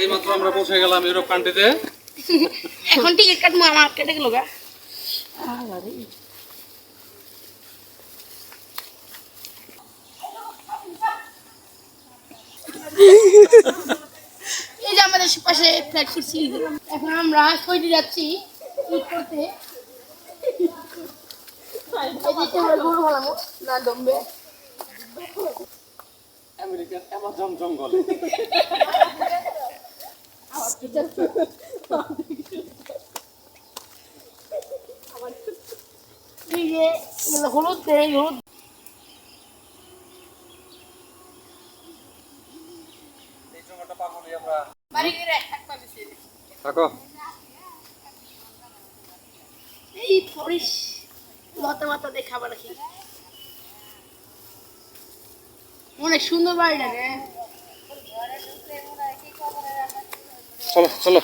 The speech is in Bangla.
এইমাত্র আমরা পৌঁছে গেলাম ইউরোপ কান্ট্রিতে। এখন টিকিট কাটবো, আমার কেটে গেল গা। এই যে আমাদের পাশে ফ্লাইট করছি, এখন আমরা সৌদি যাচ্ছি ঈদ করতে। গরু ভালামো না দমবে আমেরিকার অ্যামাজন জঙ্গল। হলুদ হলুদ এই পরিস লতা মাতা দিয়ে খাবার রাখি। অনেক সুন্দর বাড়িটা রে। চলো চলো।